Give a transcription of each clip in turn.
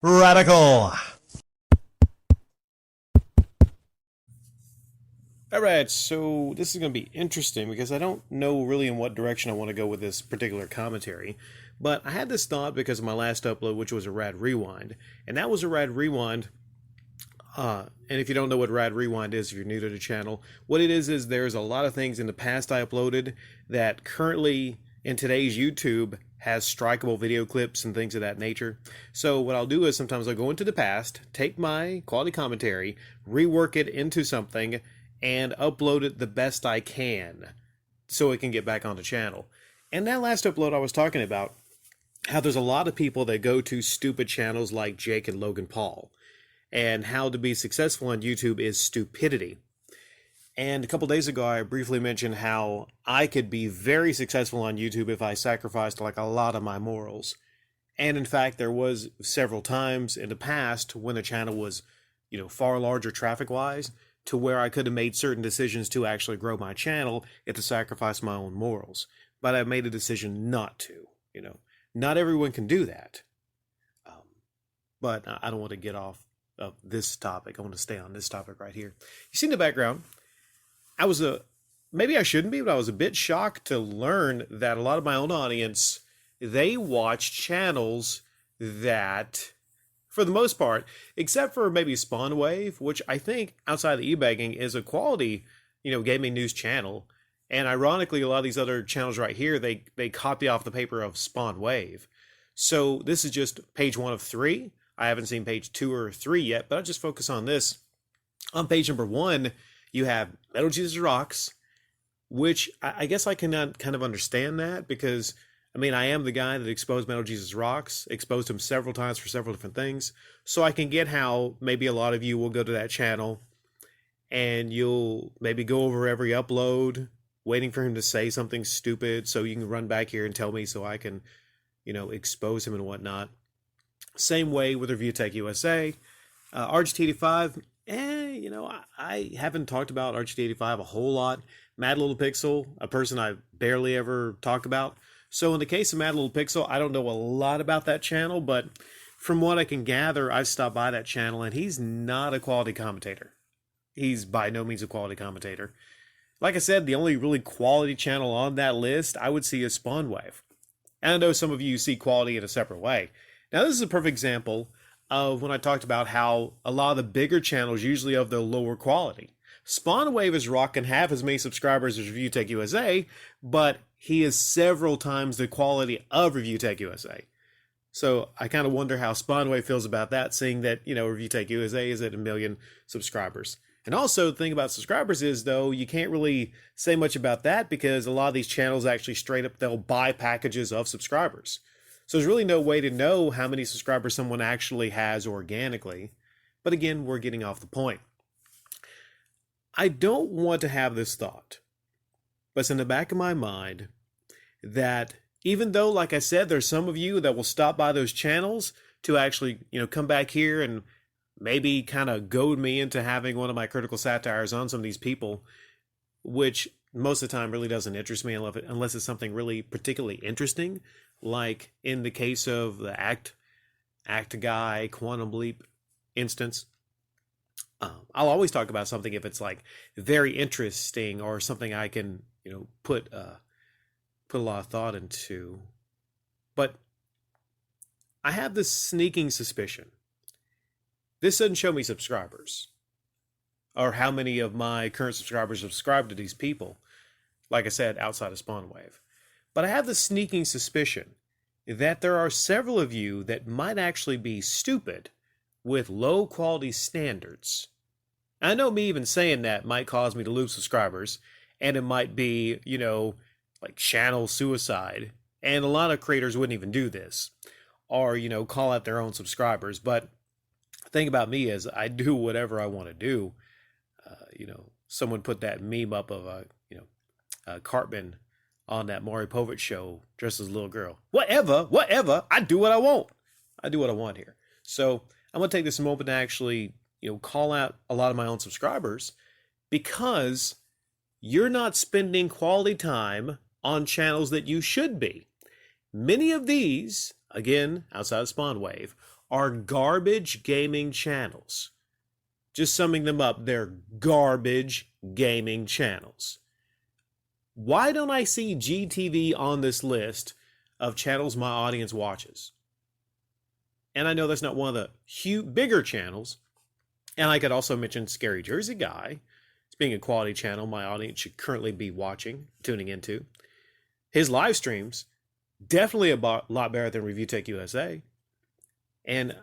Radical. All right, so this is going to be interesting because I don't know really in what direction I want to go with this particular commentary. But I had this thought because of my last upload, which was a Rad Rewind. And that was a Rad Rewind. And if you don't know what Rad Rewind is, if you're new to the channel, what it is there's a lot of things in the past I uploaded that currently in today's YouTube has strikeable video clips and things of that nature. So what I'll do is sometimes I'll go into the past, take my quality commentary, rework it into something, and upload it the best I can so it can get back on the channel. And that last upload I was talking about how there's a lot of people that go to stupid channels like Jake and Logan Paul, and how to be successful on YouTube is stupidity. And a couple days ago, I briefly mentioned how I could be very successful on YouTube if I sacrificed like a lot of my morals. And in fact, there was several times in the past when the channel was, far larger traffic-wise, to where I could have made certain decisions to actually grow my channel if to sacrifice my own morals. But I made a decision not to, Not everyone can do that. But I don't want to get off of this topic. I want to stay on this topic right here. You see in the background, maybe I shouldn't be, but I was a bit shocked to learn that a lot of my own audience, they watch channels that, for the most part, except for maybe Spawnwave, which I think outside of the e-bagging is a quality, gaming news channel. And ironically, a lot of these other channels right here, they copy off the paper of Spawnwave. So this is just page 1 of 3. I haven't seen page 2 or 3 yet, but I'll just focus on this. On page number 1, you have Metal Jesus Rocks, which I guess I cannot kind of understand that because, I am the guy that exposed Metal Jesus Rocks, exposed him several times for several different things. So I can get how maybe a lot of you will go to that channel and you'll maybe go over every upload, waiting for him to say something stupid so you can run back here and tell me so I can, expose him and whatnot. Same way with ReviewTechUSA. RGT85, I haven't talked about RGT85 a whole lot. Mad Little Pixel, a person I barely ever talk about. So in the case of Mad Little Pixel, I don't know a lot about that channel, but from what I can gather, I've stopped by that channel, and he's not a quality commentator. He's by no means a quality commentator. Like I said, the only really quality channel on that list I would see is Spawnwave. And I know some of you see quality in a separate way. Now, this is a perfect example of when I talked about how a lot of the bigger channels usually have the lower quality. Spawnwave is rocking half as many subscribers as ReviewTechUSA, but he is several times the quality of ReviewTechUSA. So I kind of wonder how Spawnwave feels about that, seeing that, ReviewTechUSA is at 1 million subscribers. And also, the thing about subscribers is, though, you can't really say much about that because a lot of these channels actually straight up, they'll buy packages of subscribers. So there's really no way to know how many subscribers someone actually has organically. But again, we're getting off the point. I don't want to have this thought, but it's in the back of my mind that even though, like I said, there's some of you that will stop by those channels to actually, come back here and maybe kind of goad me into having one of my critical satires on some of these people, which most of the time really doesn't interest me unless it's something really particularly interesting, like in the case of the Act Guy Quantum Leap instance. I'll always talk about something if it's like very interesting or something I can, put a lot of thought into. But I have this sneaking suspicion. This doesn't show me subscribers or how many of my current subscribers subscribe to these people, like I said, outside of Spawnwave. But I have the sneaking suspicion that there are several of you that might actually be stupid with low quality standards. I know me even saying that might cause me to lose subscribers, and it might be, like channel suicide. And a lot of creators wouldn't even do this or, call out their own subscribers. But the thing about me is I do whatever I want to do. Someone put that meme up of Cartman on that Maury Povich show dressed as a little girl. Whatever, I do what I want. I do what I want here. So I'm going to take this moment to actually, call out a lot of my own subscribers because you're not spending quality time on channels that you should be. Many of these, again, outside of Spawnwave, are garbage gaming channels. Just summing them up, they're garbage gaming channels. Why don't I see GTV on this list of channels my audience watches? And I know that's not one of the bigger channels. And I could also mention Scary Jersey Guy. It's being a quality channel my audience should currently be watching, tuning into. His live streams, definitely a lot better than ReviewTechUSA. And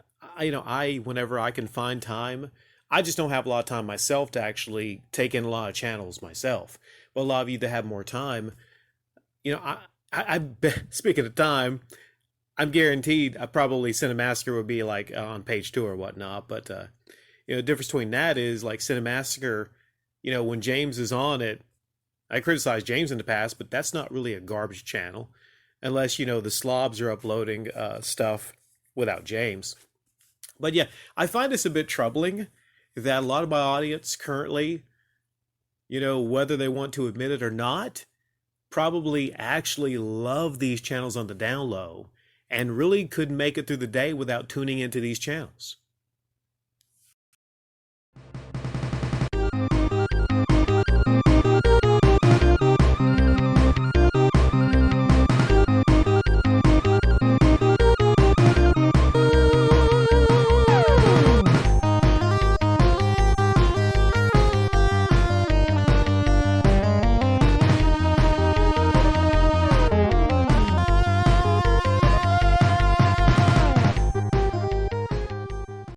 whenever I can find time, I just don't have a lot of time myself to actually take in a lot of channels myself. But a lot of you that have more time, speaking of time, I'm guaranteed probably Cinemassacre would be like on page 2 or whatnot. But, the difference between that is like Cinemassacre, when James is on it, I criticized James in the past, but that's not really a garbage channel unless, the slobs are uploading stuff without James. But yeah, I find this a bit troubling that a lot of my audience currently, whether they want to admit it or not, probably actually love these channels on the down low and really couldn't make it through the day without tuning into these channels.